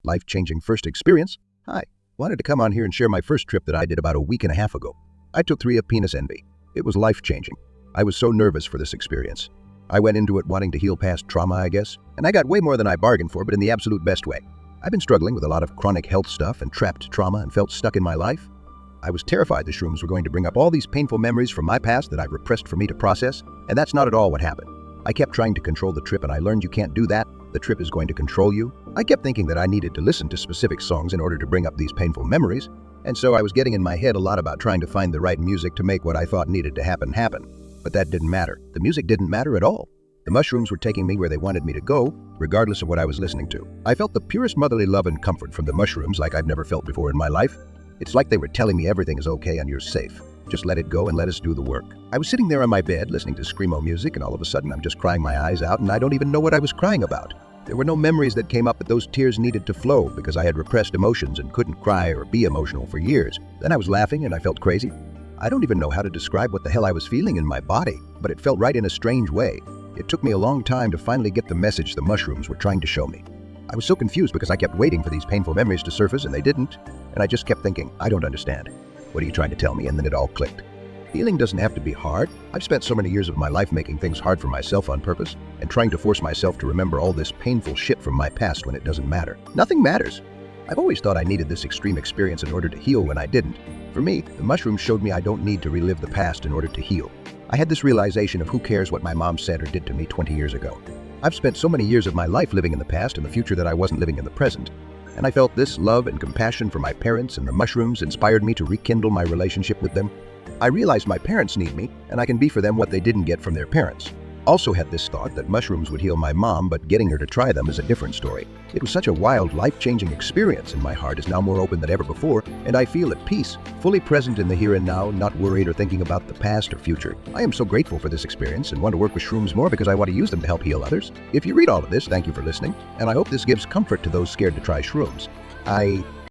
life-changing first experience. Hi, wanted to come on here and share my first trip that I did about a week and a half ago. I took 3 of Penis Envy. It was life-changing. I was so nervous for this experience. I went into it wanting to heal past trauma, I guess, and I got way more than I bargained for, but in the absolute best way. I've been struggling with a lot of chronic health stuff and trapped trauma and felt stuck in my life. I was terrified the shrooms were going to bring up all these painful memories from my past that I've repressed for me to process, and that's not at all what happened. I kept trying to control the trip, and I learned you can't do that. The trip is going to control you. I kept thinking that I needed to listen to specific songs in order to bring up these painful memories, and so I was getting in my head a lot about trying to find the right music to make what I thought needed to happen. But that didn't matter. The music didn't matter at all. The mushrooms were taking me where they wanted me to go, regardless of what I was listening to. I felt the purest motherly love and comfort from the mushrooms like I've never felt before in my life. It's like they were telling me everything is okay and you're safe. Just let it go and let us do the work. I was sitting there on my bed listening to screamo music, and all of a sudden I'm just crying my eyes out, and I don't even know what I was crying about. There were no memories that came up, but those tears needed to flow because I had repressed emotions and couldn't cry or be emotional for years. Then I was laughing and I felt crazy. I don't even know how to describe what the hell I was feeling in my body, but it felt right in a strange way. It took me a long time to finally get the message the mushrooms were trying to show me. I was so confused because I kept waiting for these painful memories to surface and they didn't, and I just kept thinking, I don't understand. What are you trying to tell me? And then it all clicked. Healing doesn't have to be hard. I've spent so many years of my life making things hard for myself on purpose and trying to force myself to remember all this painful shit from my past when it doesn't matter. Nothing matters. I've always thought I needed this extreme experience in order to heal when I didn't. For me, the mushrooms showed me I don't need to relive the past in order to heal. I had this realization of who cares what my mom said or did to me 20 years ago. I've spent so many years of my life living in the past and the future that I wasn't living in the present. And I felt this love and compassion for my parents, and the mushrooms inspired me to rekindle my relationship with them. I realized my parents need me, and I can be for them what they didn't get from their parents. Also had this thought that mushrooms would heal my mom, but getting her to try them is a different story. It was such a wild, life-changing experience, and my heart is now more open than ever before, and I feel at peace, fully present in the here and now, not worried or thinking about the past or future. I am so grateful for this experience and want to work with shrooms more because I want to use them to help heal others. If you read all of this, thank you for listening, and I hope this gives comfort to those scared to try shrooms.